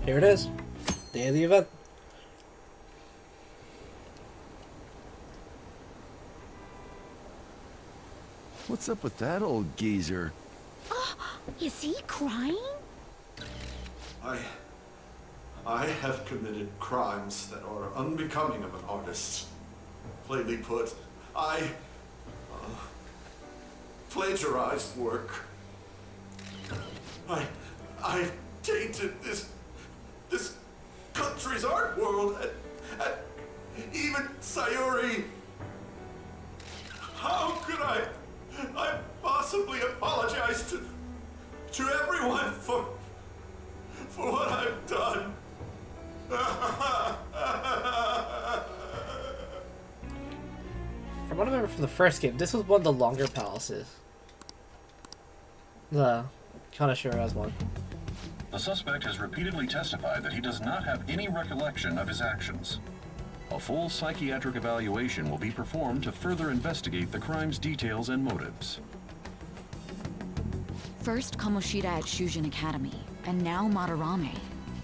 Here it is. Day of the event. What's up with that old geezer? Is he crying? I have committed crimes that are unbecoming of an artist. Plainly put, I plagiarized work. I tainted this country's art world and even Sayuri. How could I possibly apologize to everyone for what I've done? From what I remember from the first game, this was one of the longer palaces. The kind of sure as one. The suspect has repeatedly testified that he does not have any recollection of his actions. A full psychiatric evaluation will be performed to further investigate the crime's details and motives. First Kamoshida at Shujin Academy, and now Madarame.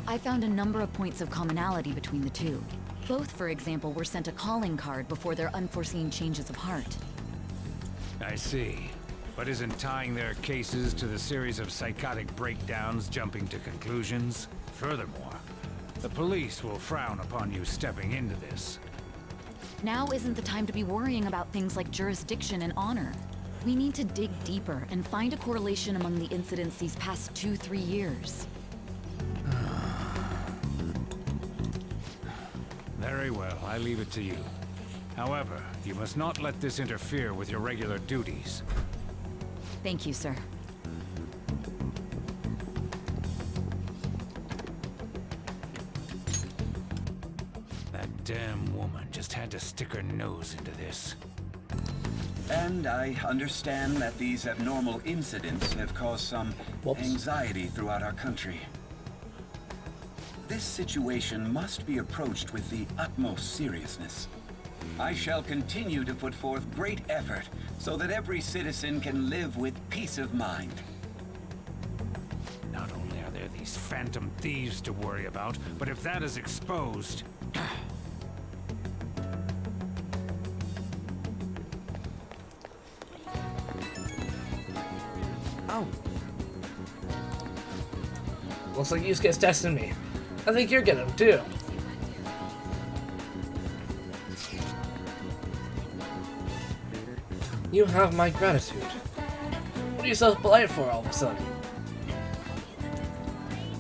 I found a number of points of commonality between the two. Both, for example, were sent a calling card before their unforeseen changes of heart. I see. But isn't tying their cases to the series of psychotic breakdowns jumping to conclusions? Furthermore, the police will frown upon you stepping into this. Now isn't the time to be worrying about things like jurisdiction and honor. We need to dig deeper and find a correlation among the incidents these past 2-3 years. Very well, I leave it to you. However, you must not let this interfere with your regular duties. Thank you, sir. That damn woman just had to stick her nose into this. And I understand that these abnormal incidents have caused some anxiety throughout our country. This situation must be approached with the utmost seriousness. I shall continue to put forth great effort so that every citizen can live with peace of mind. Not only are there these phantom thieves to worry about, but if that is exposed... Oh. Looks like Yusuke's texting me. I think you're getting him too. You have my gratitude. What are you so polite for all of a sudden?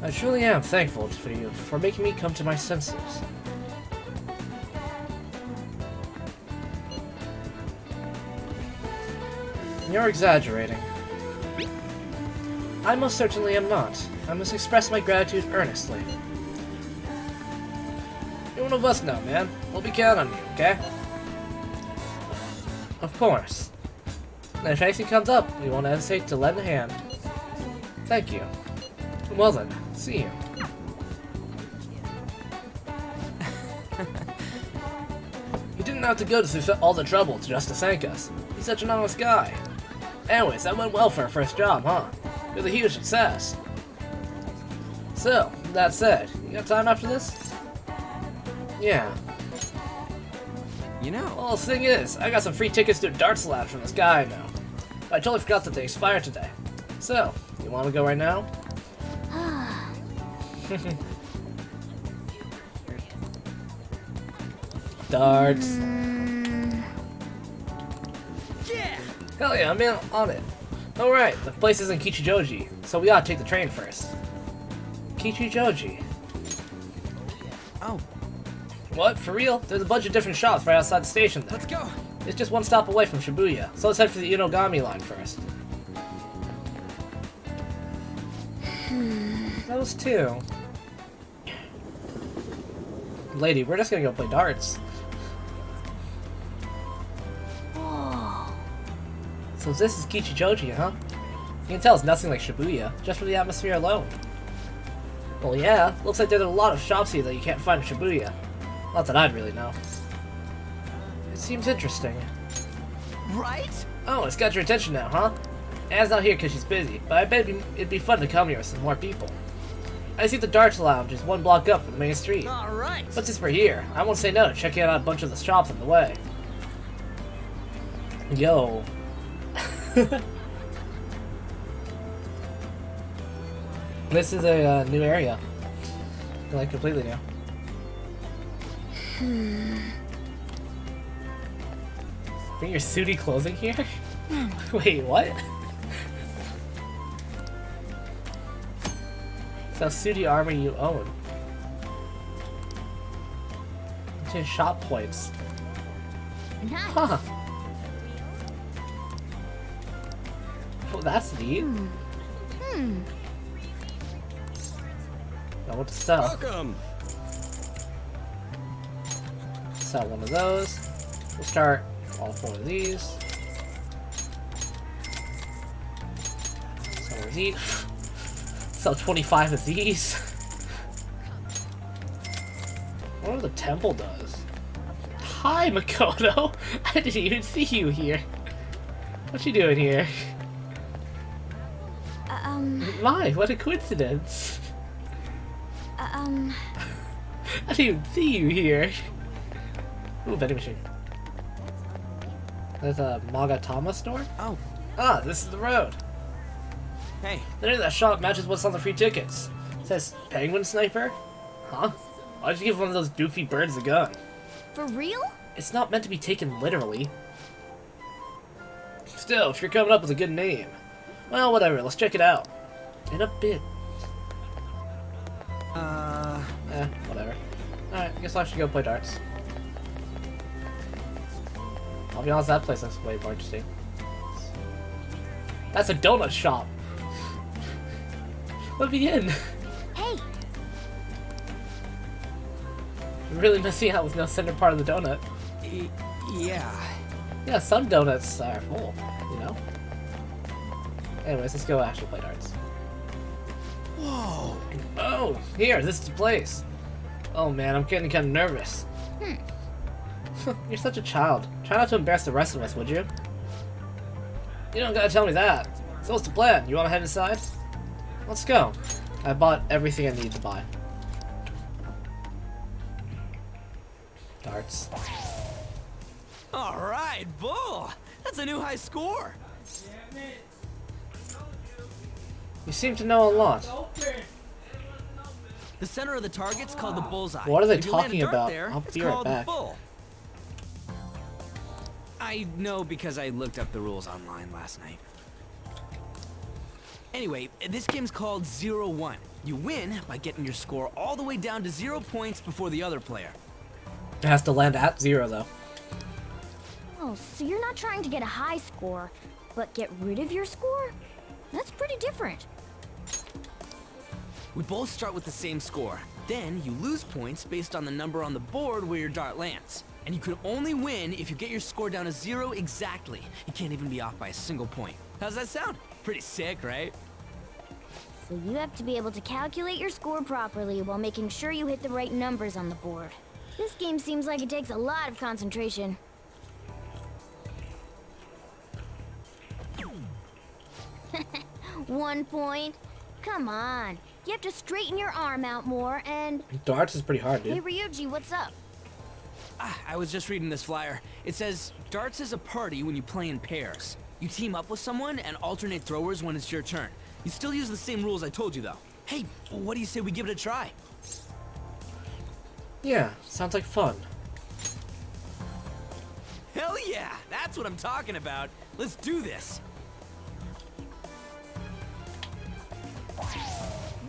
I truly am thankful for you for making me come to my senses. You're exaggerating. I most certainly am not. I must express my gratitude earnestly. You're one of us now, man. We'll be counting on you, okay? Of course. And if anything comes up, we won't hesitate to lend a hand. Thank you. Well then, see you. You didn't have to go through all the trouble just to thank us. He's such an honest guy. Anyways, that went well for our first job, huh? It was a huge success. So, that said, you got time after this? Yeah. You know, Well, the thing is, I got some free tickets to a darts lab from this guy I know. But I totally forgot that they expire today. So, you want to go right now? Darts. yeah. Hell yeah, I'm in on it. Alright, the place is in Kichijoji, so we gotta take the train first. Kichijoji. Oh, What? For real? There's a bunch of different shops right outside the station there. let's go. It's just one stop away from Shibuya, so let's head for the Inogami line first. Those two. Lady, we're just gonna go play darts. So this is Kichijoji, huh? You can tell it's nothing like Shibuya, just for the atmosphere alone. Well, yeah, looks like there's a lot of shops here that you can't find in Shibuya. Not that I'd really know. It seems interesting. Right? Oh, it's got your attention now, huh? Anne's not here because she's busy, but I bet it'd be fun to come here with some more people. I see the darts lounge is one block up from the main street. All right. But since we're here, I won't say no to checking out a bunch of the shops on the way. Yo. This is a new area. Like, completely new. Bring your sooty clothing here? Wait, what? So sooty armor you own. It's shop points. Nice. Huh. Well, that's neat. Now what to sell? Welcome. Sell one of those. We'll start all 4 of these. Sell one of these. Sell 25 of these. I wonder what the temple does. Hi, Makoto! I didn't even see you here. What you doing here? My, what a coincidence! I didn't even see you here. Ooh, vending machine. There's a Magatama store? Oh, Ah, this is the road. hey. The name of that shop matches what's on the free tickets. It says Penguin Sniper? Huh? Why'd you give one of those doofy birds a gun? For real? It's not meant to be taken literally. Still, if you're coming up with a good name. Well, whatever, let's check it out. In a bit. Whatever. Alright, I guess I should go play darts. I'll be honest, that place looks way more interesting. That's a donut shop! Let me in! Hey, I'm really missing out with no center part of the donut. Yeah. Yeah, some donuts are full, you know? Anyways, let's go actually play darts. Whoa. Oh, here, this is the place. Oh man, I'm getting kind of nervous. You're such a child. Try not to embarrass the rest of us, would you? You don't gotta tell me that. So what's the plan? You wanna head inside? Let's go. I bought everything I need to buy. Darts. All right, Bull. That's a new high score. You seem to know a lot. The center of the target's called the bullseye. What are they If you land a talking dart about? There, I'll it's be right called back. Bull. I know because I looked up the rules online last night. Anyway, this game's called 0-1. You win by getting your score all the way down to 0 points before the other player. It has to land at 0 though. oh, so you're not trying to get a high score, but get rid of your score? That's pretty different. We both start with the same score. Then you lose points based on the number on the board where your dart lands. And you can only win if you get your score down to 0 exactly. You can't even be off by a single point. How's that sound? Pretty sick, right? So you have to be able to calculate your score properly while making sure you hit the right numbers on the board. This game seems like it takes a lot of concentration. One point? Come on. You have to straighten your arm out more and... Darts is pretty hard, Hey, dude. Ryuji, what's up? I was just reading this flyer. It says, darts is a party when you play in pairs. You team up with someone and alternate throwers when it's your turn. You still use the same rules I told you, though. Hey, what do you say we give it a try? Yeah, sounds like fun. Hell yeah! That's what I'm talking about. Let's do this.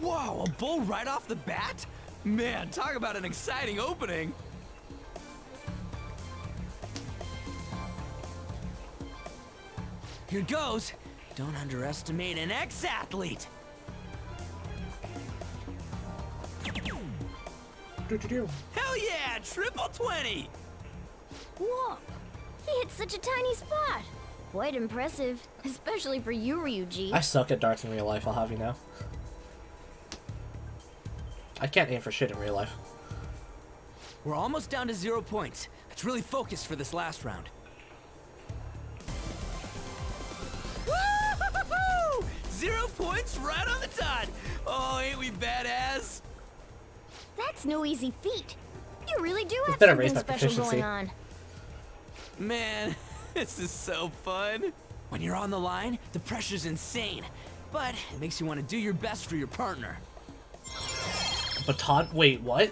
Whoa, a bull right off the bat? Man, talk about an exciting opening. Here goes. Don't underestimate an ex-athlete. Hell yeah, triple 20. Whoa! He hit such a tiny spot. Quite impressive, especially for you, Ryuji. I suck at darts in real life, I'll have you know. I can't aim for shit in real life. We're almost down to 0 points. Let's really focus for this last round. Woo-hoo-hoo-hoo! 0 points right on the dot. Oh, ain't we badass? That's no easy feat. You really do have better raise something my special proficiency. going on. Man, this is so fun. When you're on the line, the pressure's insane. But it makes you want to do your best for your partner. Baton? Wait, what?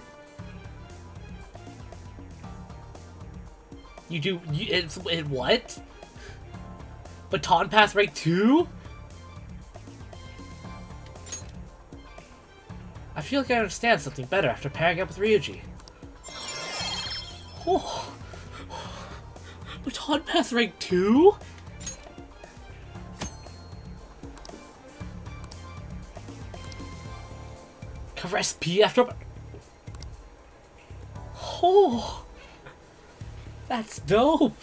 What? Baton pass rank 2? I feel like I understand something better after pairing up with Ryuji. Oh. Baton pass rank 2? Caress P after... Oh. That's dope.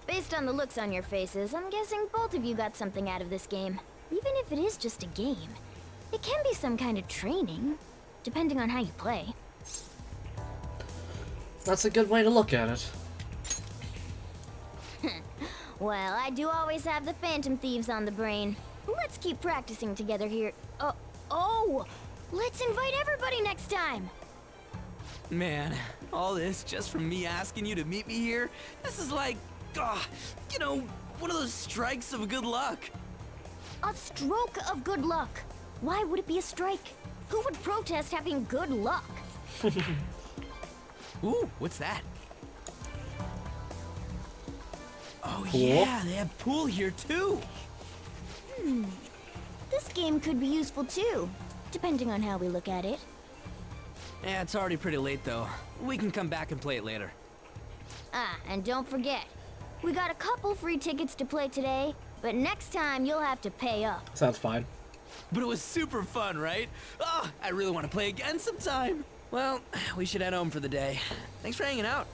Based on the looks on your faces, I'm guessing both of you got something out of this game. Even if it is just a game, it can be some kind of training, depending on how you play. That's a good way to look at it. Well, I do always have the Phantom Thieves on the brain. Let's keep practicing together here. Oh! Let's invite everybody next time! Man, all this just from me asking you to meet me here? This is like, you know, one of those strikes of good luck. A stroke of good luck. Why would it be a strike? Who would protest having good luck? Ooh, what's that? Oh Pool? yeah, they have pool here too. This game could be useful too, depending on how we look at it. Yeah, it's already pretty late though. We can come back and play it later. Ah, and don't forget, we got a couple free tickets to play today, but next time you'll have to pay up. Sounds fine. But it was super fun, right? Oh, I really want to play again sometime. Well, we should head home for the day. Thanks for hanging out.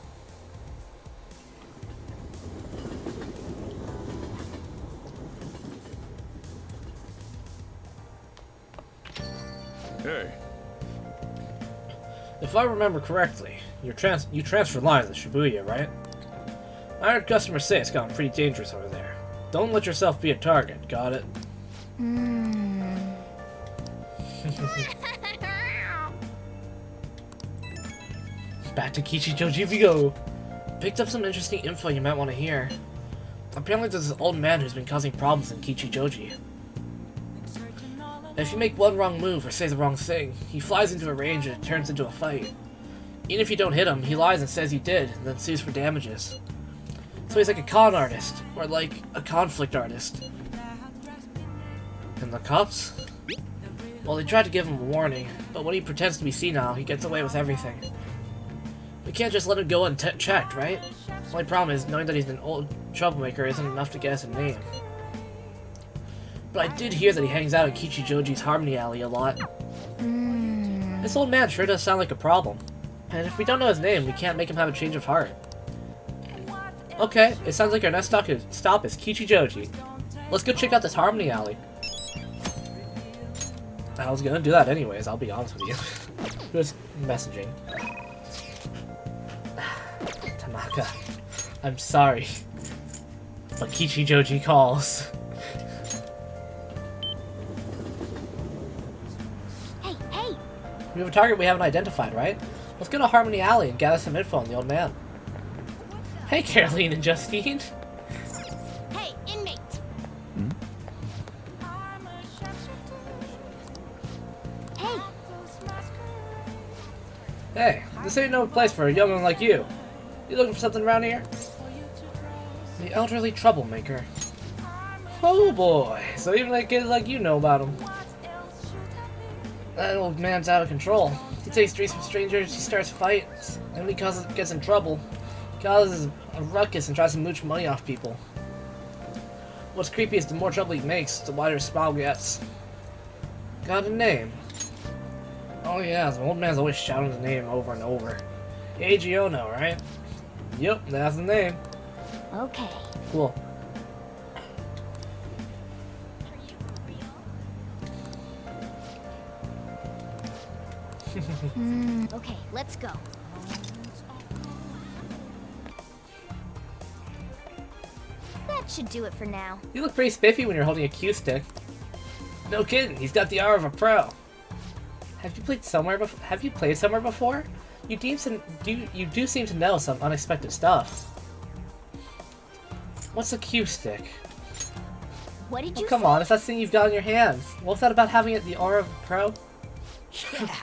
Hey, If I remember correctly, you transfer lines at Shibuya, right? I heard customers say it's gotten pretty dangerous over there. Don't let yourself be a target, got it? Back to Kichijoji we go. Picked up some interesting info you might want to hear. Apparently there's this old man who's been causing problems in Kichijoji. If you make one wrong move or say the wrong thing, he flies into a range and it turns into a fight. Even if you don't hit him, he lies and says you did, and then sues for damages. So he's like a con artist, or like a conflict artist. And the cops? Well, they tried to give him a warning, but when he pretends to be senile, he gets away with everything. We can't just let him go unchecked, right? The only problem is, knowing that he's an old troublemaker isn't enough to get us a name. But I did hear that he hangs out in Kichijoji's Harmony Alley a lot. This old man sure does sound like a problem. And if we don't know his name, we can't make him have a change of heart. Okay, it sounds like our next stop is Kichijoji. Let's go check out this Harmony Alley. I was gonna do that anyways, I'll be honest with you. Just messaging. Tanaka, I'm sorry, but Kichijoji calls. Hey! We have a target we haven't identified, right? Let's go to Harmony Alley and gather some info on the old man. Hey, Caroline and Justine. Hey, inmate! Hey! Hey, this ain't no place for a young one like you. You looking for something around here? The elderly troublemaker. Oh boy, so even a kid like you know about him. That old man's out of control. He takes streets from strangers, he starts fights, and when he gets in trouble, causes a ruckus and tries to mooch money off people. What's creepy is the more trouble he makes, the wider his smile gets. Got a name? Oh yeah, the old man's always shouting his name over and over. Eiji Ono, right? Yep, that's the name. Okay. Cool. Okay, let's go. That should do it for now. You look pretty spiffy when you're holding a cue stick. No kidding, he's got the aura of a pro. Have you played somewhere before? Have you played somewhere before? You do seem to know some unexpected stuff. What's a cue stick? What did Oh, you come say? on, it's that thing you've got in your hands. What's that about having it the aura of a pro? Yeah.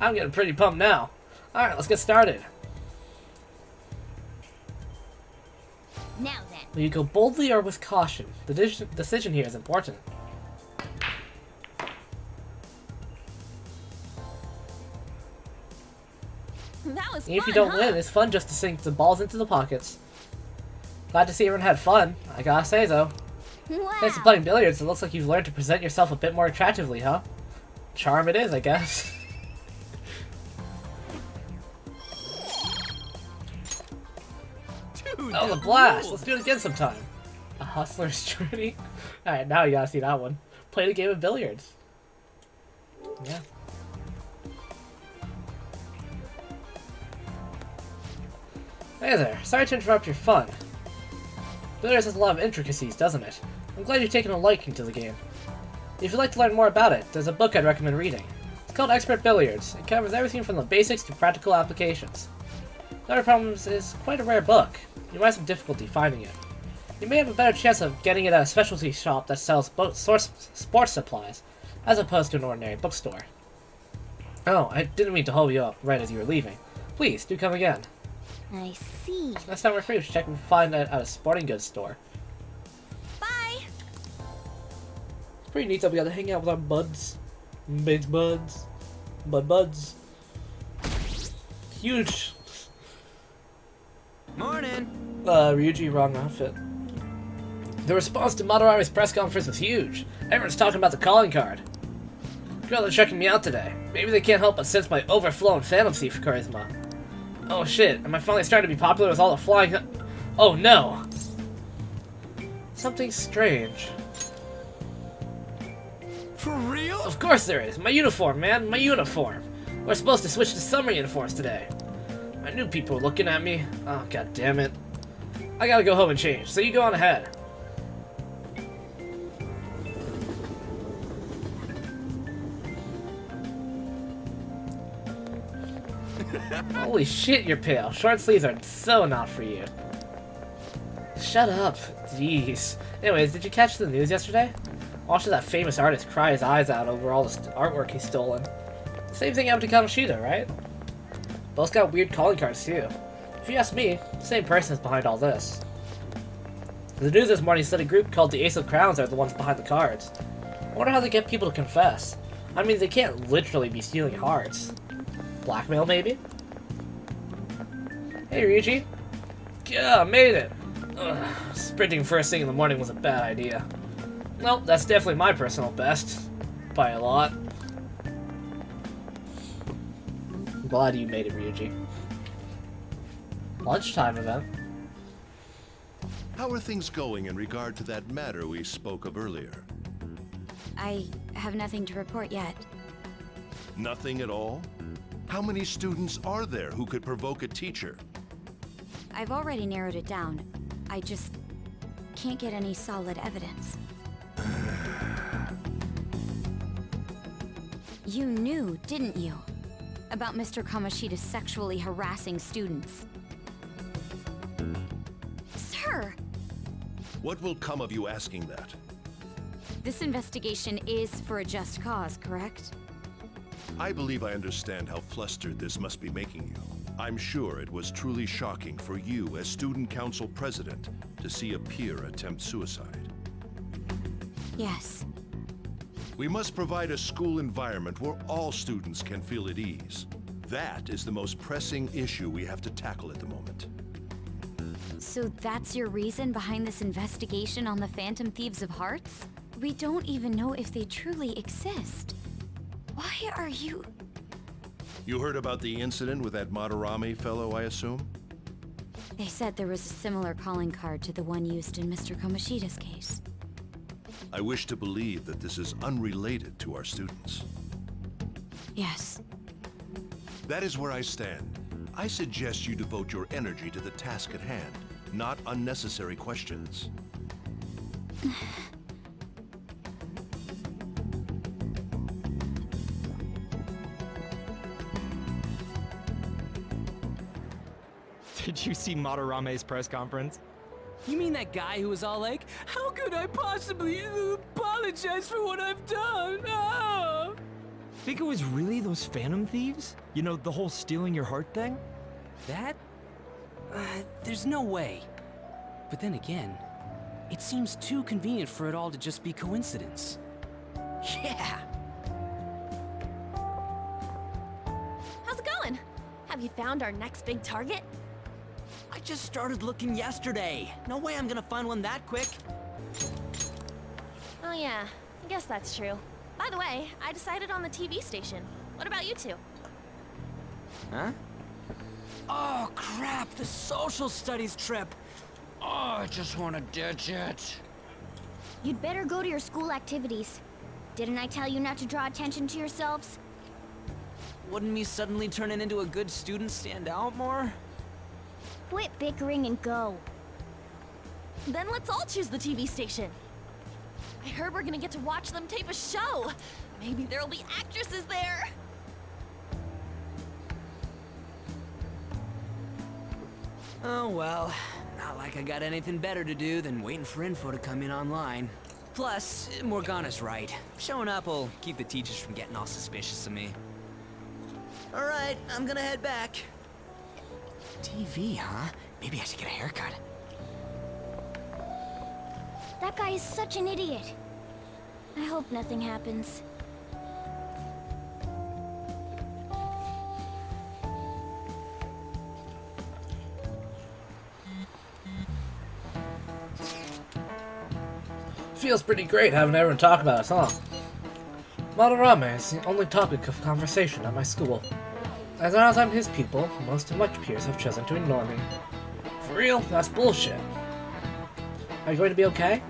I'm getting pretty pumped now. Alright, let's get started. Now then. Will you go boldly or with caution? The decision here is important. That was And if you fun, don't win, it's fun just to sink the balls into the pockets. Glad to see everyone had fun. I gotta say though. Wow. Thanks to playing billiards, it looks like you've learned to present yourself a bit more attractively, huh? Charm it is, I guess. Dude, That was a that blast! ruled. Let's do it again sometime. A hustler's journey? Alright, now you gotta see that one. Played a game of billiards. Yeah. Hey there, sorry to interrupt your fun. Billiards has a lot of intricacies, doesn't it? I'm glad you've taken a liking to the game. If you'd like to learn more about it, there's a book I'd recommend reading. It's called Expert Billiards. It covers everything from the basics to practical applications. The other problems is quite a rare book. You might have some difficulty finding it. You may have a better chance of getting it at a specialty shop that sells sports supplies, as opposed to an ordinary bookstore. Oh, I didn't mean to hold you up right as you were leaving. Please, do come again. I see. Next time we're free, we should check if we can find it at a sporting goods store. Bye. It's pretty neat that we got to hang out with our buds. Big buds. Buds. Huge. Morning. Ryuji, wrong outfit. The response to Madarame's press conference was huge. Everyone's talking about the calling card. Girls are checking me out today. Maybe they can't help but sense my overflowing fantasy for charisma. Oh shit, am I finally starting to be popular with all the flying... Oh no! Something strange. For real? Of course there is. My uniform, man. My uniform. We're supposed to switch to summer uniforms today. My new people are looking at me. Oh, god damn it. I gotta go home and change, so you go on ahead. Holy shit, you're pale. Short sleeves are so not for you. Shut up. Jeez. Anyways, did you catch the news yesterday? Watching that famous artist cry his eyes out over all the artwork he's stolen. Same thing happened to Kamoshida, right? Both got weird calling cards too. If you ask me, the same person is behind all this. The news this morning said a group called the Ace of Crowns are the ones behind the cards. I wonder how they get people to confess. I mean, they can't literally be stealing hearts. Blackmail, maybe? Hey, Ryuji. Yeah, made it. Ugh, sprinting first thing in the morning was a bad idea. Nope, that's definitely my personal best. By a lot. I'm glad you made it, Ryuji. Lunchtime event. How are things going in regard to that matter we spoke of earlier? I have nothing to report yet. Nothing at all? How many students are there who could provoke a teacher? I've already narrowed it down. I just can't get any solid evidence. You knew, didn't you? About Mr. Kamoshida's sexually harassing students. Sir! What will come of you asking that? This investigation is for a just cause, correct? I believe I understand how flustered this must be making you. I'm sure it was truly shocking for you as Student Council President to see a peer attempt suicide. Yes. We must provide a school environment where all students can feel at ease. That is the most pressing issue we have to tackle at the moment. So that's your reason behind this investigation on the Phantom Thieves of Hearts? We don't even know if they truly exist. Why are you... You heard about the incident with that Madarame fellow, I assume? They said there was a similar calling card to the one used in Mr. Kamoshida's case. I wish to believe that this is unrelated to our students. Yes. That is where I stand. I suggest you devote your energy to the task at hand, not unnecessary questions. Did you see Matarame's press conference? You mean that guy who was all like, how could I possibly apologize for what I've done? Ah! Think it was really those Phantom Thieves? You know, the whole stealing your heart thing? That? There's no way. But then again, it seems too convenient for it all to just be coincidence. Yeah! How's it going? Have you found our next big target? I just started looking yesterday. No way I'm gonna find one that quick. Oh yeah, I guess that's true. By the way, I decided on the TV station. What about you two? Huh? Oh crap, the social studies trip. Oh, I just wanna ditch it. You'd better go to your school activities. Didn't I tell you not to draw attention to yourselves? Wouldn't me suddenly turning into a good student stand out more? Quit bickering and go. Then let's all choose the TV station. I heard we're gonna get to watch them tape a show. Maybe there'll be actresses there. Oh well, not like I got anything better to do than waiting for info to come in online. Plus, Morgana's right. Showing up will keep the teachers from getting all suspicious of me. Alright, I'm gonna head back. TV, huh? Maybe I should get a haircut. That guy is such an idiot. I hope nothing happens. Feels pretty great having everyone talk about us, huh? Madarame is the only topic of conversation at my school. As long as I'm his pupil, most of my peers have chosen to ignore me. For real? That's bullshit. Are you going to be okay?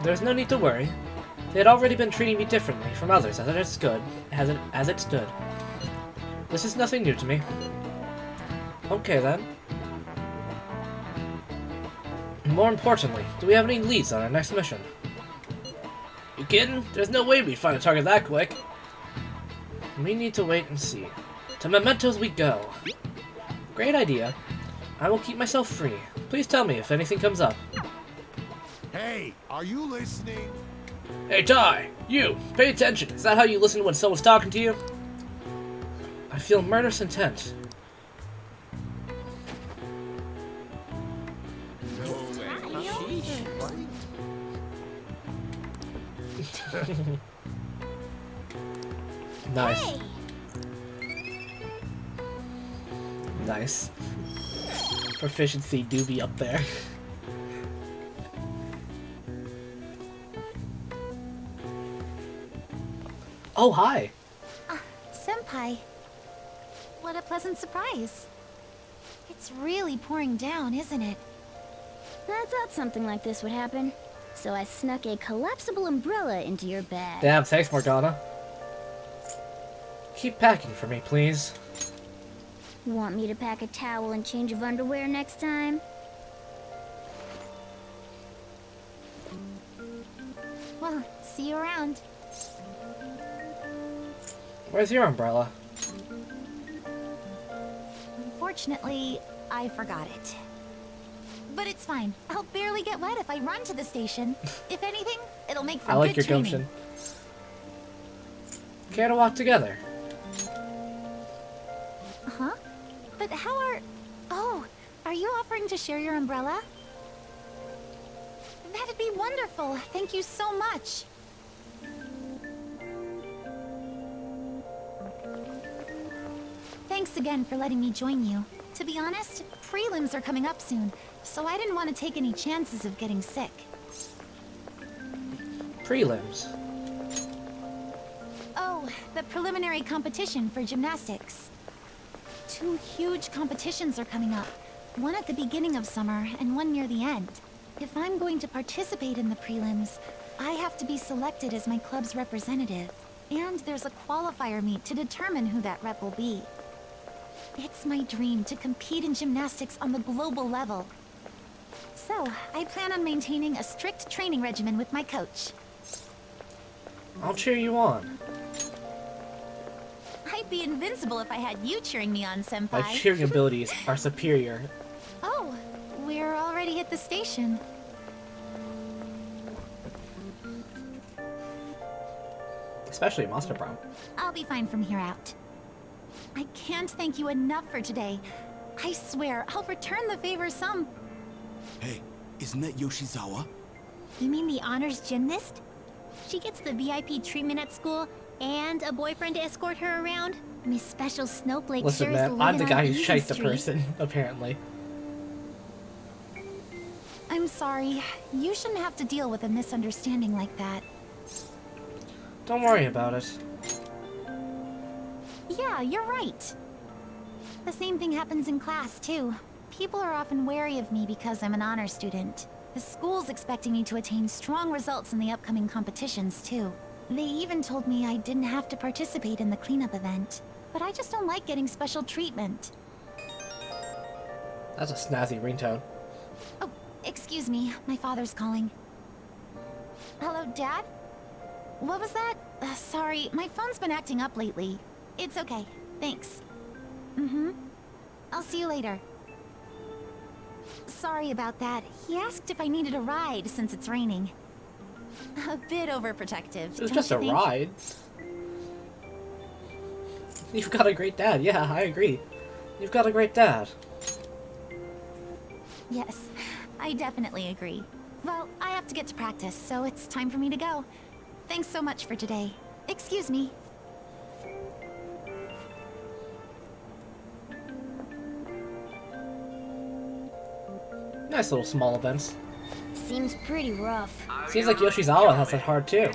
There's no need to worry. They had already been treating me differently from others as it stood. This is nothing new to me. Okay then. More importantly, do we have any leads on our next mission? You kidding? There's no way we'd find a target that quick. We need to wait and see. To Mementos we go. Great idea. I will keep myself free. Please tell me if anything comes up. Hey, are you listening? Hey Ty! You! Pay attention! Is that how you listen when someone's talking to you? I feel murderous intent. Nice. Hey! Nice. Proficiency do be up there. Oh, hi. Senpai. What a pleasant surprise. It's really pouring down, isn't it? I thought something like this would happen. So I snuck a collapsible umbrella into your bag. Damn, thanks, Morgana. Keep packing for me, please. Want me to pack a towel and change of underwear next time? Well, see you around. Where's your umbrella? Unfortunately, I forgot it. But it's fine. I'll barely get wet if I run to the station. If anything, it'll make for I like good your training. gumption. Care to walk together? Huh? But how are... Oh, are you offering to share your umbrella? That'd be wonderful. Thank you so much. Thanks again for letting me join you. To be honest, prelims are coming up soon, so I didn't want to take any chances of getting sick. Prelims. Oh, the preliminary competition for gymnastics. 2 huge competitions are coming up. One at the beginning of summer and one near the end. If I'm going to participate in the prelims, I have to be selected as my club's representative. And there's a qualifier meet to determine who that rep will be. It's my dream to compete in gymnastics on the global level. So, I plan on maintaining a strict training regimen with my coach. I'll cheer you on. I'd be invincible if I had you cheering me on, Senpai. My cheering abilities are superior. already at the station. Especially Monster Prom. I'll be fine from here out. I can't thank you enough for today. I swear, I'll return the favor some... Hey, isn't that Yoshizawa? You mean the honors gymnast? She gets the VIP treatment at school and a boyfriend to escort her around? Miss Special Snowflake Listen, sure is man, living I'm the guy on who Easy shaked the Street. person, apparently. I'm sorry. You shouldn't have to deal with a misunderstanding like that. Don't worry about it. Yeah, you're right. The same thing happens in class, too. People are often wary of me because I'm an honor student. The school's expecting me to attain strong results in the upcoming competitions, too. They even told me I didn't have to participate in the cleanup event. But I just don't like getting special treatment. That's a snazzy ringtone. Oh, excuse me. My father's calling. Hello, Dad? What was that? Sorry, my phone's been acting up lately. It's okay. Thanks. Mm-hmm. I'll see you later. Sorry about that. He asked if I needed a ride since it's raining. A bit overprotective. It was just a ride. You've got a great dad. Yeah, I agree. You've got a great dad. Yes, I definitely agree. Well, I have to get to practice, so it's time for me to go. Thanks so much for today. Excuse me. Nice little small events. Seems pretty rough. Seems like Yoshizawa has it hard too.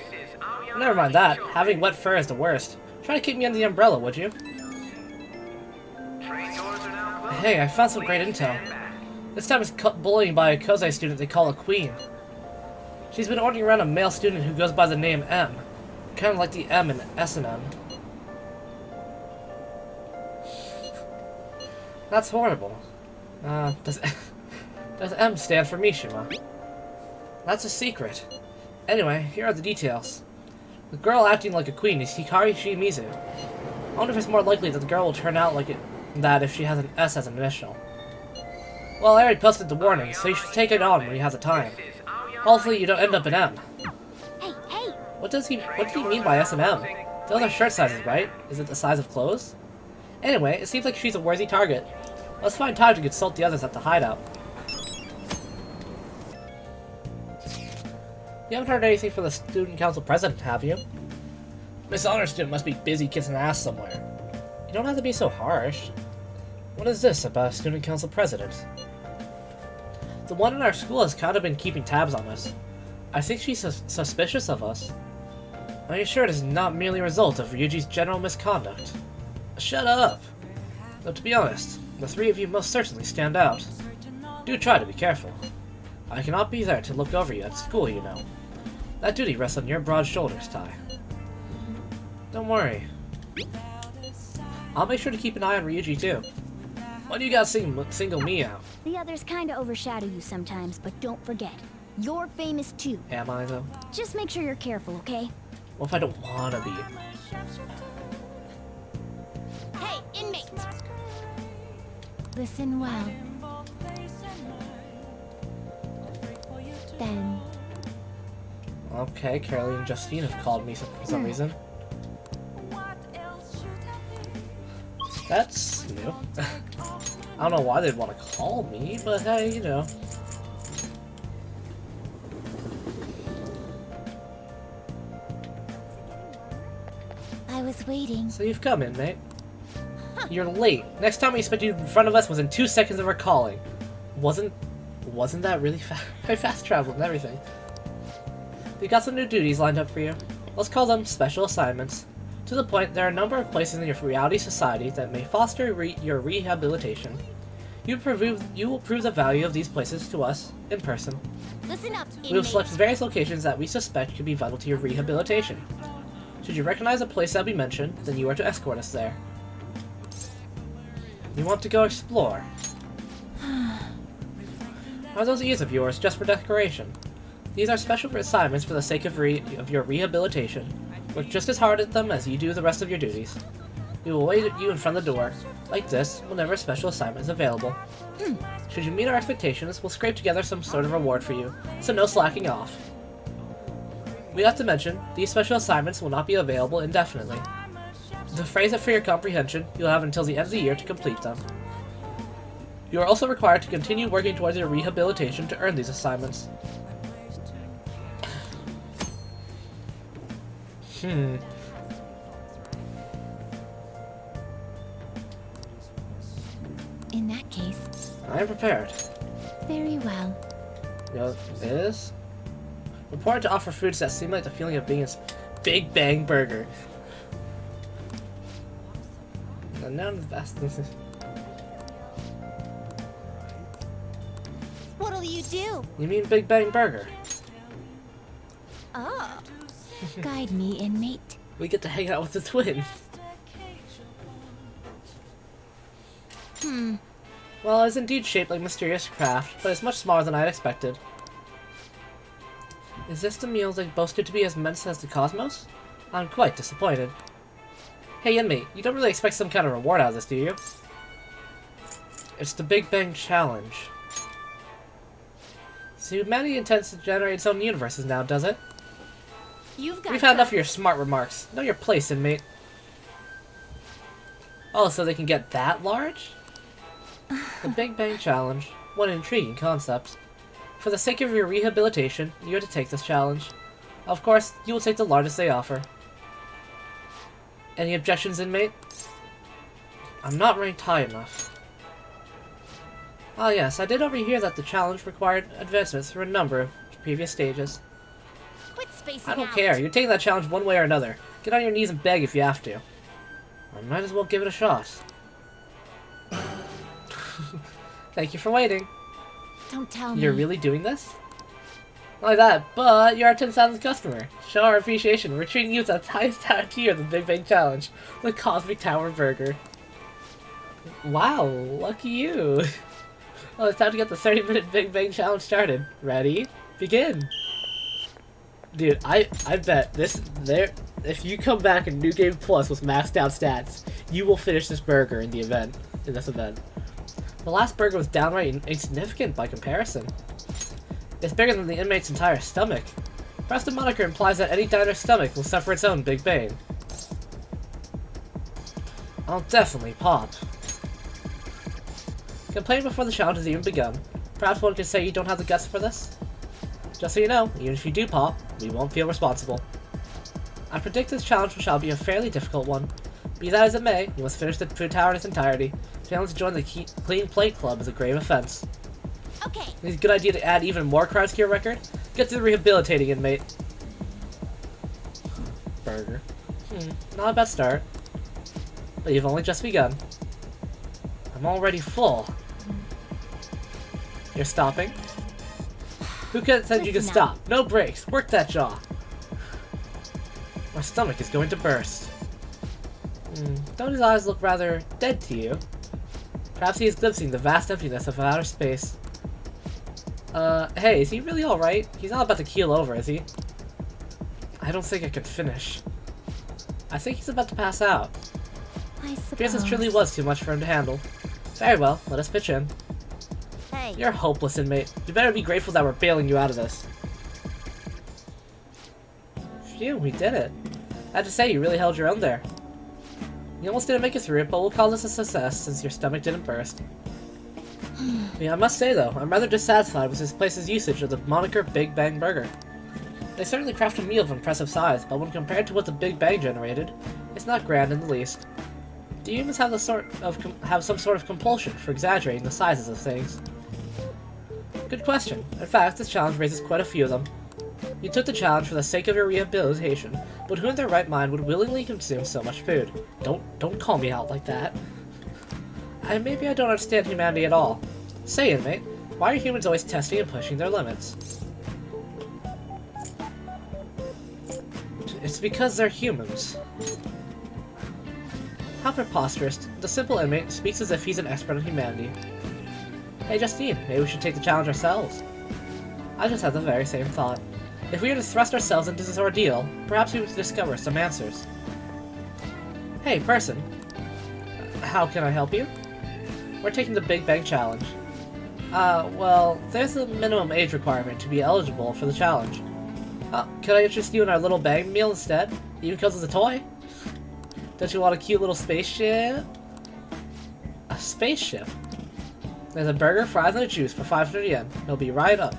Never mind that. Having wet fur is the worst. Try to keep me under the umbrella, would you? Hey, I found some great intel. This time it's bullying by a Kozai student they call a queen. She's been ordering around a male student who goes by the name M. Kind of like the M in S&M. That's horrible. Does M stand for Mishima? That's a secret. Anyway, here are the details. The girl acting like a queen is Hikari Shimizu. I wonder if it's more likely that the girl will turn out like that if she has an S as an initial. Well, I already posted the warning, so you should take it on when you have the time. Hopefully you don't end up in M. Hey, hey! What did he mean by S and M? Those are shirt sizes, right? Is it the size of clothes? Anyway, it seems like she's a worthy target. Let's find time to consult the others at the hideout. You haven't heard anything from the student council president, have you? Miss Honor student must be busy kissing ass somewhere. You don't have to be so harsh. What is this about a student council president? The one in our school has kind of been keeping tabs on us. I think she's suspicious of us. Are you sure it is not merely a result of Ryuji's general misconduct? Shut up! Though to be honest, the three of you most certainly stand out. Do try to be careful. I cannot be there to look over you at school, you know. That duty rests on your broad shoulders, Tai. Don't worry. I'll make sure to keep an eye on Ryuji too. Why do you gotta single me out? The others kinda overshadow you sometimes, but don't forget, you're famous too. Am I though? Just make sure you're careful, okay? What if I don't wanna be? Hey, inmate! Listen well. Then... Okay, Caroline and Justine have called me for some reason. That's new. I don't know why they'd want to call me, but hey, you know. I was waiting. So you've come in, mate. You're late. Next time we expect you in front of us was in 2 seconds of our calling. Wasn't that really fast traveled and everything? We got some new duties lined up for you. Let's call them special assignments. To the point, there are a number of places in your reality society that may foster your rehabilitation. You will prove the value of these places to us in person. Listen up, We will select various locations that we suspect could be vital to your rehabilitation. Should you recognize a place that we mentioned, then you are to escort us there. You want to go explore? Are those ears of yours just for decoration? These are special assignments for the sake of your rehabilitation. Work just as hard at them as you do the rest of your duties. We will wait you in front of the door, like this, whenever a special assignment is available. Should you meet our expectations, we'll scrape together some sort of reward for you, so no slacking off. We have to mention, these special assignments will not be available indefinitely. To phrase it for your comprehension, you'll have until the end of the year to complete them. You are also required to continue working towards your rehabilitation to earn these assignments. In that case... I am prepared. Very well. You know what it is? Reported to offer foods that simulate the feeling of being a Big Bang Burger. And now the vastness. What'll you do? You mean Big Bang Burger? Oh. Guide me, inmate. We get to hang out with the twin. Well, it is indeed shaped like mysterious craft, but it's much smaller than I had expected. Is this the meal that boasted to be as immense as the cosmos? I'm quite disappointed. Hey inmate, you don't really expect some kind of reward out of this, do you? It's the Big Bang Challenge. So humanity intends to generate its own universes now, does it? You've got We've had enough of your smart remarks. Know your place, inmate. Oh, so they can get that large? The Big Bang Challenge. What an intriguing concept. For the sake of your rehabilitation, you are to take this challenge. Of course, you will take the largest they offer. Any objections, inmate? I'm not ranked high enough. Ah yes, I did overhear that the challenge required advancements through a number of previous stages. Quit spacing I don't out. care, you're taking that challenge one way or another. Get on your knees and beg if you have to. I might as well give it a shot. Thank you for waiting. Don't tell me. You're really doing this? Not like that, but you're our 10,000th customer. Show our appreciation. We're treating you to the highest tier of the Big Bang Challenge, the Cosmic Tower Burger. Wow, lucky you. Well, it's time to get the 30-minute Big Bang Challenge started. Ready? Begin. Dude, I bet if you come back in New Game Plus with maxed out stats, you will finish this burger in this event. The last burger was downright insignificant by comparison. It's bigger than the inmate's entire stomach. Perhaps the moniker implies that any diner's stomach will suffer its own Big Bang. I'll definitely pop. Complain before the challenge has even begun. Perhaps one could say you don't have the guts for this? Just so you know, even if you do pop, we won't feel responsible. I predict this challenge shall be a fairly difficult one. Be that as it may, you must finish the food tower in its entirety. Failing to join the Clean Plate Club is a grave offense. Okay. Think it's a good idea to add even more crimes to your record? Get to the rehabilitating inmate. Burger. Not a bad start. But you've only just begun. I'm already full. You're stopping? Who could have said you could stop? No breaks. Work that jaw. My stomach is going to burst. Don't his eyes look rather dead to you? Perhaps he is glimpsing the vast emptiness of outer space. Hey, is he really alright? He's not about to keel over, is he? I don't think I can finish. I think he's about to pass out. I suppose. Guess this truly was too much for him to handle. Very well, let us pitch in. Hey. You're hopeless, inmate. You better be grateful that we're bailing you out of this. Phew, we did it. I have to say, you really held your own there. You almost didn't make it through it, but we'll call this a success since your stomach didn't burst. Yeah, I must say though, I'm rather dissatisfied with this place's usage of the moniker Big Bang Burger. They certainly craft a meal of impressive size, but when compared to what the Big Bang generated, it's not grand in the least. Do humans have some sort of compulsion for exaggerating the sizes of things? Good question. In fact, this challenge raises quite a few of them. You took the challenge for the sake of your rehabilitation, but who in their right mind would willingly consume so much food? Don't call me out like that. Maybe I don't understand humanity at all. Say, inmate, why are humans always testing and pushing their limits? It's because they're humans. How preposterous. The simple inmate speaks as if he's an expert on humanity. Hey Justine, maybe we should take the challenge ourselves. I just had the very same thought. If we were to thrust ourselves into this ordeal, perhaps we would discover some answers. Hey, person. How can I help you? We're taking the Big Bang Challenge. Well, there's a minimum age requirement to be eligible for the challenge. Can I interest you in our little bang meal instead? It even comes with a toy? Don't you want a cute little spaceship? A spaceship? There's a burger, fries, and a juice for 500 yen. It'll be right up.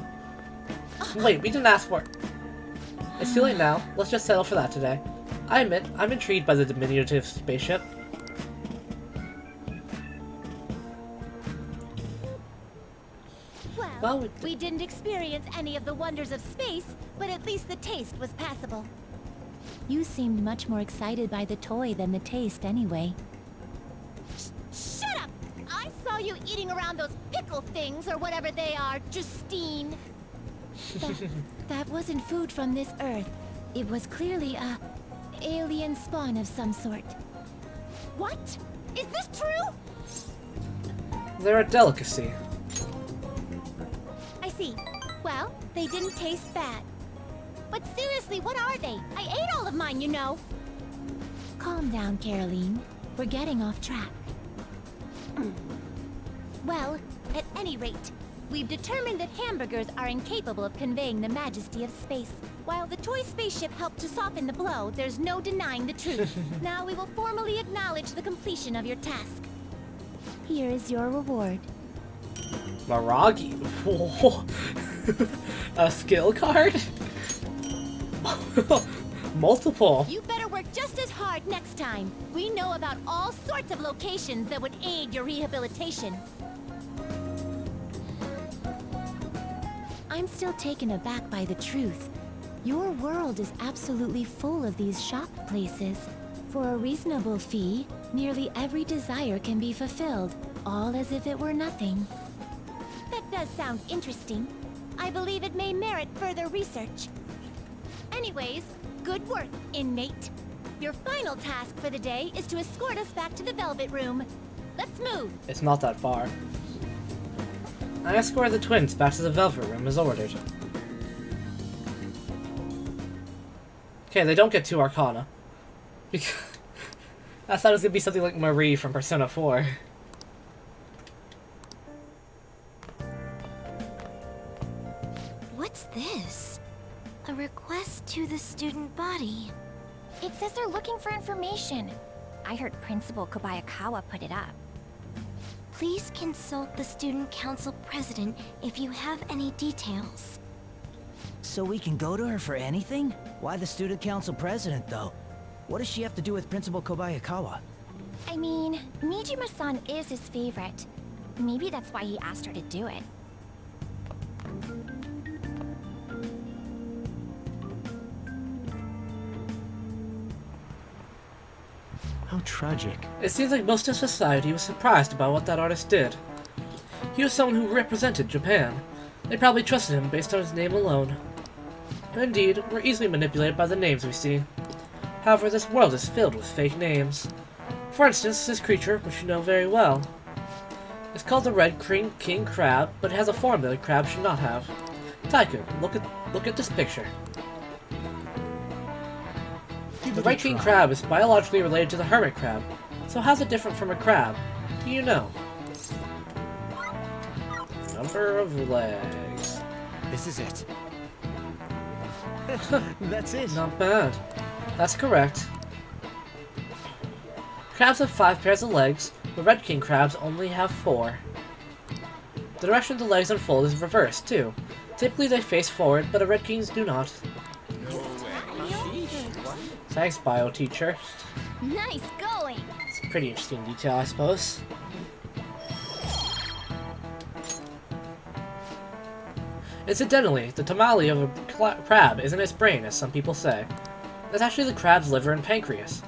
Wait, we didn't ask for it. It's too late now. Let's just settle for that today. I admit, I'm intrigued by the diminutive spaceship. Well, we didn't experience any of the wonders of space, but at least the taste was passable. You seemed much more excited by the toy than the taste anyway. Shut up! I saw you eating around those pickle things or whatever they are, Justine. That wasn't food from this Earth. It was clearly a alien spawn of some sort. What? Is this true? They're a delicacy. I see. Well, they didn't taste bad. But seriously, what are they? I ate all of mine, you know. Calm down, Caroline. We're getting off track. Well, at any rate, we've determined that hamburgers are incapable of conveying the majesty of space. While the toy spaceship helped to soften the blow, there's no denying the truth. Now we will formally acknowledge the completion of your task. Here is your reward. Miragi? A skill card? Multiple. You better work just as hard next time. We know about all sorts of locations that would aid your rehabilitation. I'm still taken aback by the truth. Your world is absolutely full of these shop places. For a reasonable fee, nearly every desire can be fulfilled, all as if it were nothing. That does sound interesting. I believe it may merit further research. Anyways, good work, inmate. Your final task for the day is to escort us back to the Velvet Room. Let's move. It's not that far. I escorted the twins back to the Velvet Room as ordered. Okay, they don't get 2 Arcana. Because I thought it was gonna be something like Marie from Persona 4. What's this? A request to the student body. It says they're looking for information. I heard Principal Kobayakawa put it up. Please consult the Student Council President if you have any details. So we can go to her for anything? Why the Student Council President, though? What does she have to do with Principal Kobayakawa? I mean, Nijima-san is his favorite. Maybe that's why he asked her to do it. How tragic. It seems like most of society was surprised about what that artist did. He was someone who represented Japan. They probably trusted him based on his name alone. Indeed, we're easily manipulated by the names we see. However, this world is filled with fake names. For instance, this creature, which you know very well. It's called the Red King Crab, but it has a form that a crab should not have. Tycoon, look at this picture. The Red King Crab is biologically related to the hermit crab, so how's it different from a crab? Do you know? Number of legs. This is it. That's it. Not bad. That's correct. Crabs have 5 pairs of legs, but Red King crabs only have 4. The direction the legs unfold is reversed, too. Typically they face forward, but the Red Kings do not. Thanks, bio teacher. Nice going. It's a pretty interesting detail, I suppose. Incidentally, the tamale of a crab isn't its brain, as some people say. It's actually the crab's liver and pancreas.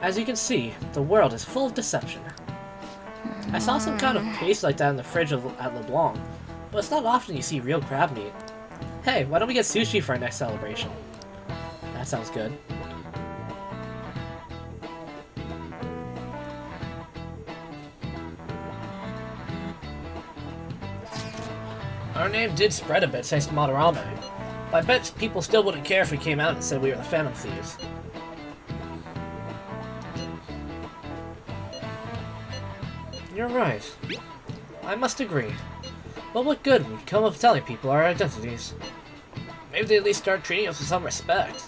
As you can see, the world is full of deception. I saw some kind of paste like that in the fridge at LeBlanc, but it's not often you see real crab meat. Hey, why don't we get sushi for our next celebration? That sounds good. Our name did spread a bit thanks to Madarame, but I bet people still wouldn't care if we came out and said we were the Phantom Thieves. You're right. I must agree. But what good would come of telling people our identities? Maybe they at least start treating us with some respect.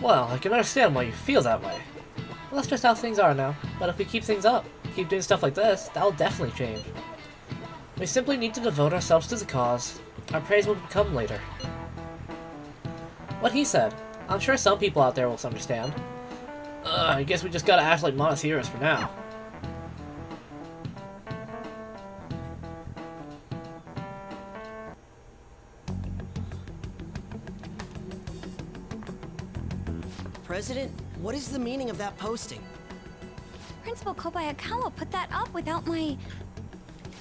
Well, I can understand why you feel that way. Well, that's just how things are now. But if we keep things up, keep doing stuff like this, that'll definitely change. We simply need to devote ourselves to the cause. Our praise will come later. What he said. I'm sure some people out there will understand. I guess we just gotta act like modest heroes for now. President, what is the meaning of that posting? Principal Kobayakawa put that up without my...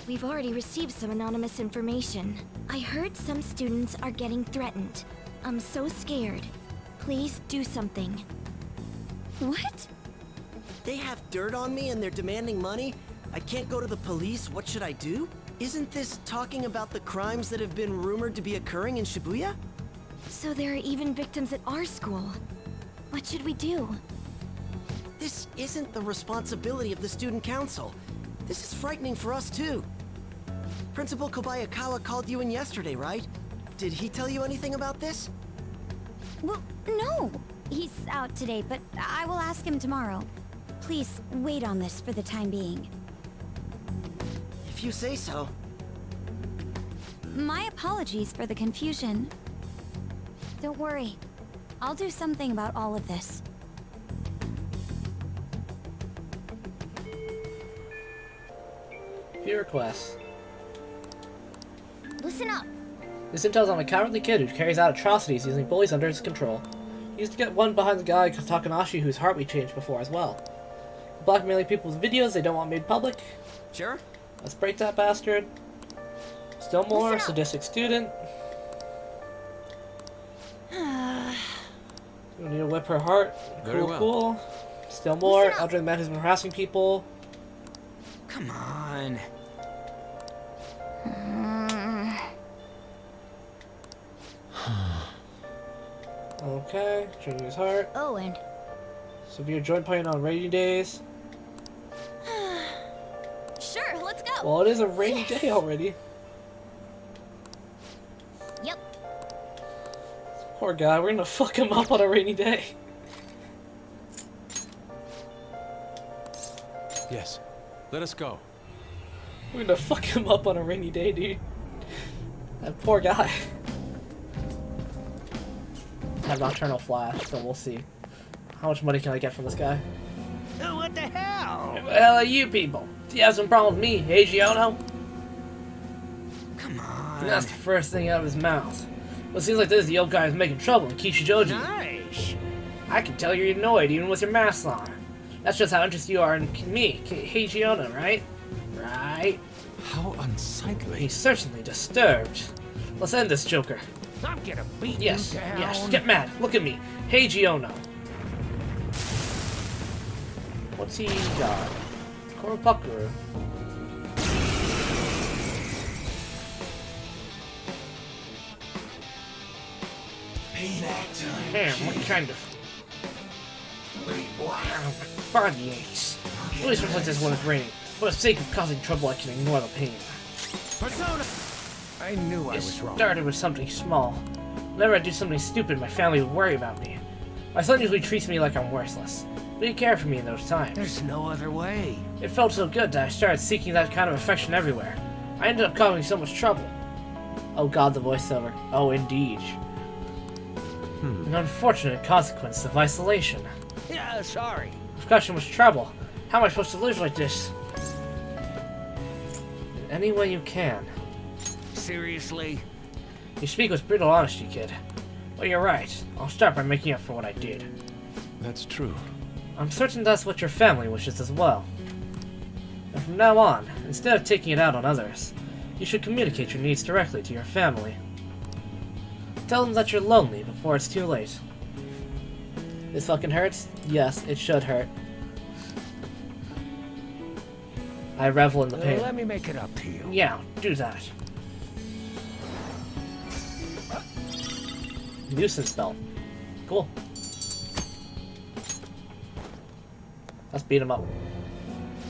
We've already received some anonymous information. I heard some students are getting threatened. I'm so scared. Please do something. What? They have dirt on me and they're demanding money? I can't go to the police, what should I do? Isn't this talking about the crimes that have been rumored to be occurring in Shibuya? So there are even victims at our school. What should we do? This isn't the responsibility of the student council. This is frightening for us too. Principal Kobayakawa called you in yesterday, right? Did he tell you anything about this? Well, no. He's out today, but I will ask him tomorrow. Please wait on this for the time being. If you say so. My apologies for the confusion. Don't worry. I'll do something about all of this. Few requests. Listen up. This intel's on a cowardly kid who carries out atrocities using bullies under his control. He used to get one behind the guy Takanashi whose heart we changed before as well. Blackmailing people with videos they don't want made public. Sure. Let's break that bastard. Still more, sadistic student. We need to whip her heart. Very Cool, well. cool. Still more, elderly man who's been harassing people. Come on. Okay, training his heart. Oh, and Severe joint pain on rainy days. Sure, let's go. Well, it is a rainy day already. Yep. Poor guy, we're gonna fuck him up on a rainy day. Yes. Let us go. We're gonna fuck him up on a rainy day, dude. That poor guy. I have Nocturnal Flash, so we'll see. How much money can I get from this guy? What the hell? Who the hell are you people? Do you have some problem with me, hey Giono? Come on. And that's the first thing out of his mouth. Well, it seems like this the old guy is making trouble in Kishijoji. Nice. I can tell you're annoyed even with your mask on. That's just how interested you are in me, hey Giono, right? Right? How unsightly. He's certainly disturbed. Let's end this, Joker. I'm gonna beat Yes, you down. yes, get mad. Look at me. Hey Giono. What's he got? Koropakuru. Payback time. Damn, what kind of... Wait, what? My body aches. Always looks like this when it's raining. For the sake of causing trouble, I can ignore the pain. Persona! I knew I was wrong. It started with something small. Whenever I do something stupid, my family would worry about me. My son usually treats me like I'm worthless, but he cared for me in those times. There's no other way. It felt so good that I started seeking that kind of affection everywhere. I ended up causing so much trouble. Oh god, the voiceover. Oh, indeed. An unfortunate consequence of isolation. Yeah, sorry. I've got so much trouble. How am I supposed to live like this? In any way you can. Seriously? You speak with brutal honesty, kid. Well, you're right. I'll start by making up for what I did. That's true. I'm certain that's what your family wishes as well. And from now on, instead of taking it out on others, you should communicate your needs directly to your family. Tell them that you're lonely before it's too late. This fucking hurts? Yes, it should hurt. I revel in the pain. Let me make it up to you. Yeah, do that. Nuisance spell. Cool. Let's beat him up.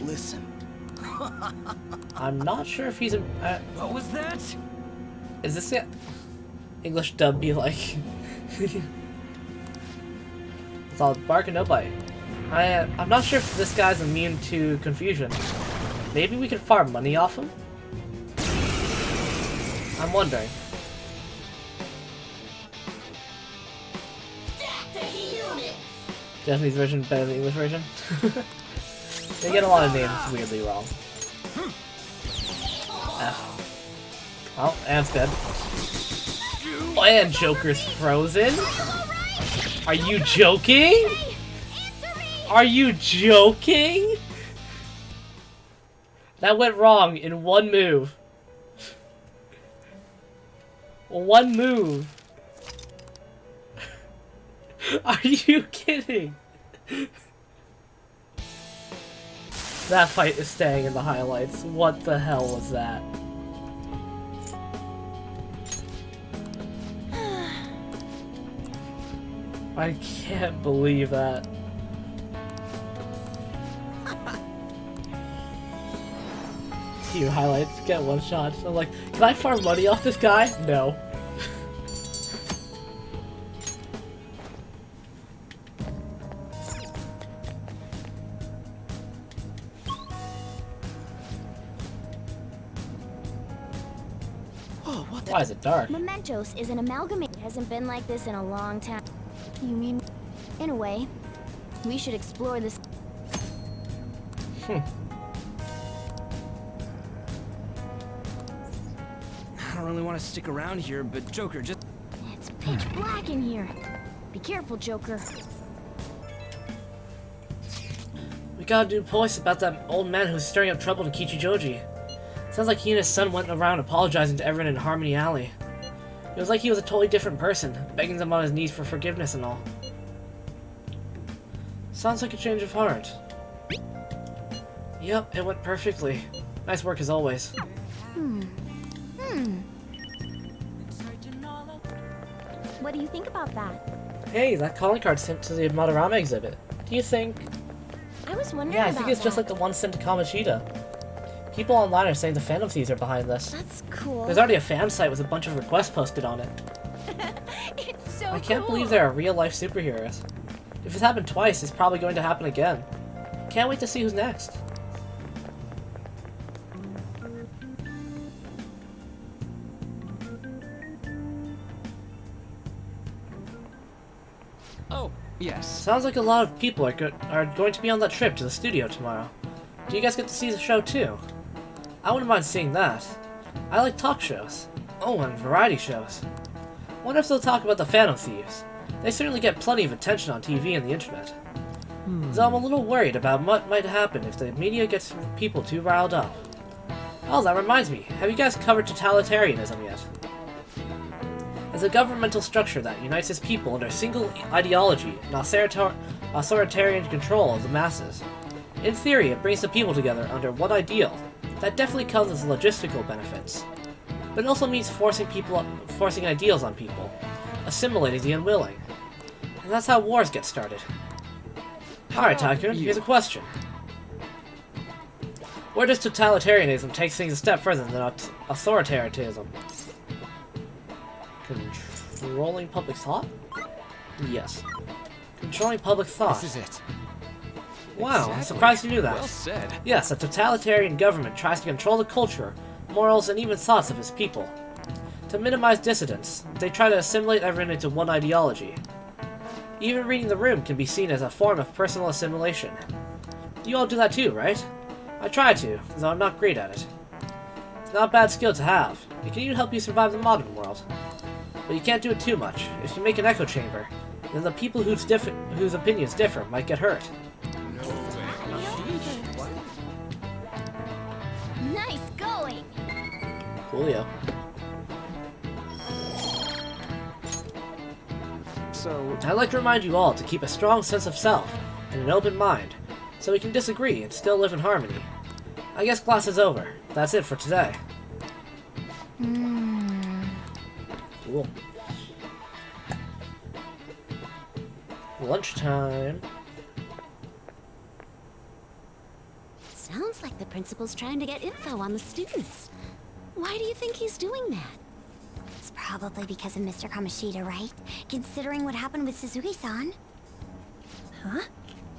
Listen, I'm not sure if he's a... What was that? Is this it? English dub be like? It's all bark and no bite. I'm not sure if this guy's immune to confusion. Maybe we could farm money off him? I'm wondering. Japanese version better than the English version? They get a lot of names weirdly wrong. Oh, Ant's dead. Oh, and Joker's frozen? Are you joking? Are you joking? That went wrong in one move. One move. Are you kidding? That fight is staying in the highlights. What the hell was that? I can't believe that. Few highlights, get one shots. I'm like, can I farm money off this guy? No. Why is it dark? Mementos is an amalgamate. Hasn't been like this in a long time. You mean, in a way, we should explore this. I don't really want to stick around here, but Joker, just... It's pitch black in here. Be careful, Joker. We gotta do points about that old man who's stirring up trouble to Kichijoji. Sounds like he and his son went around apologizing to everyone in Harmony Alley. It was like he was a totally different person, begging them on his knees for forgiveness and all. Sounds like a change of heart. Yep, it went perfectly. Nice work as always. What do you think about that? Hey, that calling card sent to the Madarame exhibit. Do you think... I was wondering Yeah, I about think it's just like the one sent to Kamoshida. People online are saying the Phantom Thieves are behind this. That's cool. There's already a fan site with a bunch of requests posted on it. It's so I can't believe there are real-life superheroes. If it's happened twice, it's probably going to happen again. Can't wait to see who's next. Oh, yes. Sounds like a lot of people are going to be on that trip to the studio tomorrow. Do you guys get to see the show too? I wouldn't mind seeing that. I like talk shows. Oh, and variety shows. Wonder if they'll talk about the Phantom Thieves. They certainly get plenty of attention on TV and the internet. So I'm a little worried about what might happen if the media gets people too riled up. Oh, that reminds me. Have you guys covered totalitarianism yet? It's a governmental structure that unites its people under a single ideology and authoritarian control of the masses. In theory, it brings the people together under one ideal. That definitely comes with logistical benefits. But it also means forcing ideals on people, assimilating the unwilling. And that's how wars get started. Alright, Tycoon, here's a question. Where does totalitarianism take things a step further than authoritarianism? Controlling public thought? Yes. Controlling public thought. This is it. Wow, I'm surprised you knew that. Well said. Yes, a totalitarian government tries to control the culture, morals, and even thoughts of its people. To minimize dissidents, they try to assimilate everyone into one ideology. Even reading the room can be seen as a form of personal assimilation. You all do that too, right? I try to, though I'm not great at it. It's not a bad skill to have. It can even help you survive the modern world. But you can't do it too much. If you make an echo chamber, then the people whose opinions differ might get hurt. Nice going. Coolio. So, I'd like to remind you all to keep a strong sense of self and an open mind, so we can disagree and still live in harmony. I guess class is over. That's it for today. Cool. Lunchtime. Sounds like the principal's trying to get info on the students. Why do you think he's doing that? It's probably because of Mr. Kamoshida, right? Considering what happened with Suzuki-san. Huh?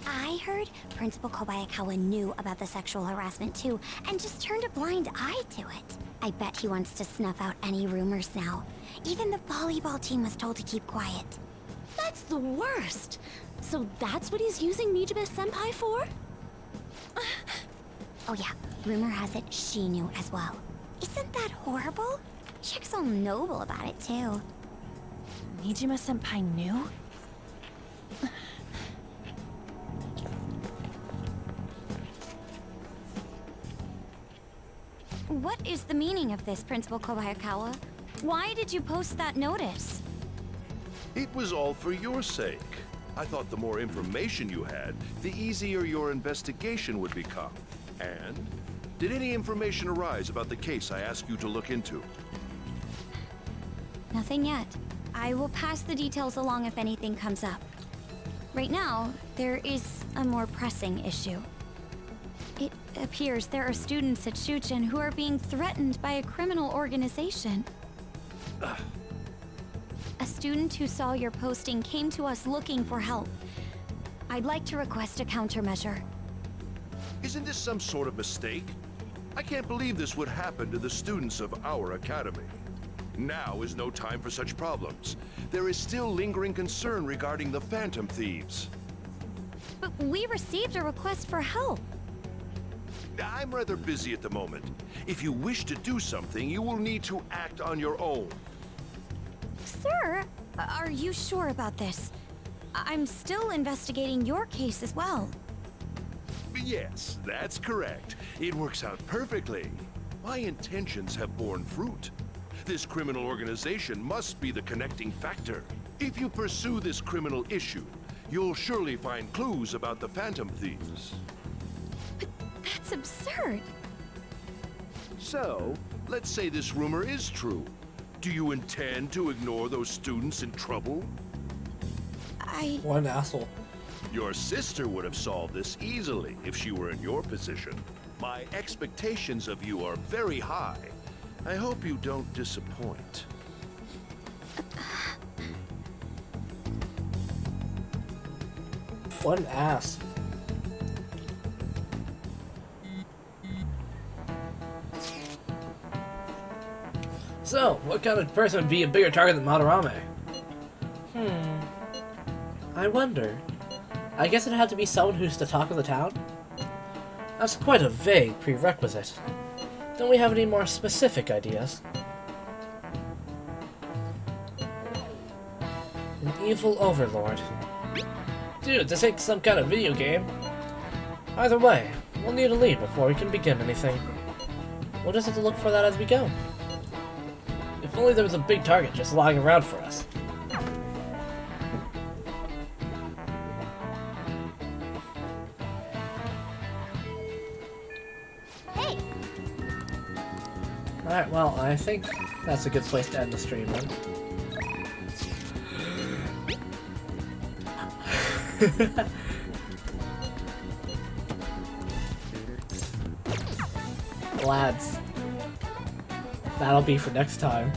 I heard Principal Kobayakawa knew about the sexual harassment too, and just turned a blind eye to it. I bet he wants to snuff out any rumors now. Even the volleyball team was told to keep quiet. That's the worst! So that's what he's using Mijime-senpai for? Oh yeah, rumor has it she knew as well. Isn't that horrible? Chick's all noble about it too. Mijime-senpai knew? What is the meaning of this, Principal Kobayakawa? Why did you post that notice? It was all for your sake. I thought the more information you had, the easier your investigation would become. And did any information arise about the case I asked you to look into? Nothing yet. I will pass the details along if anything comes up. Right now, there is a more pressing issue. It appears there are students at Shuchen who are being threatened by a criminal organization. A student who saw your posting came to us looking for help. I'd like to request a countermeasure. Isn't this some sort of mistake? I can't believe this would happen to the students of our academy. Now is no time for such problems. There is still lingering concern regarding the Phantom Thieves. But we received a request for help. I'm rather busy at the moment. If you wish to do something, you will need to act on your own. Sir, are you sure about this? I'm still investigating your case as well. Yes, that's correct. It works out perfectly. My intentions have borne fruit. This criminal organization must be the connecting factor. If you pursue this criminal issue, you'll surely find clues about the Phantom Thieves. But that's absurd. So, let's say this rumor is true. Do you intend to ignore those students in trouble? What an asshole. Your sister would have solved this easily if she were in your position. My expectations of you are very high. I hope you don't disappoint. What an ass. So, what kind of person would be a bigger target than Madarame? I wonder. I guess it'd have to be someone who's the talk of the town? That's quite a vague prerequisite. Don't we have any more specific ideas? An evil overlord. Dude, this ain't some kind of video game. Either way, we'll need a lead before we can begin anything. We'll just have to look for that as we go. If only there was a big target just lying around for us. Hey! Alright, well, I think that's a good place to end the stream then. Lads, that'll be for next time.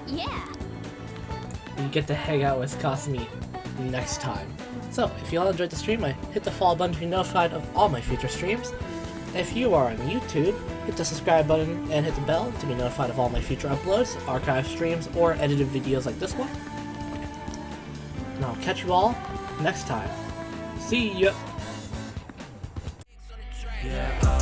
Yeah! You get to hang out with Kasumi next time. So, if you all enjoyed the stream, hit the follow button to be notified of all my future streams. If you are on YouTube, hit the subscribe button and hit the bell to be notified of all my future uploads, archive streams, or edited videos like this one. And I'll catch you all next time. See ya! Yeah.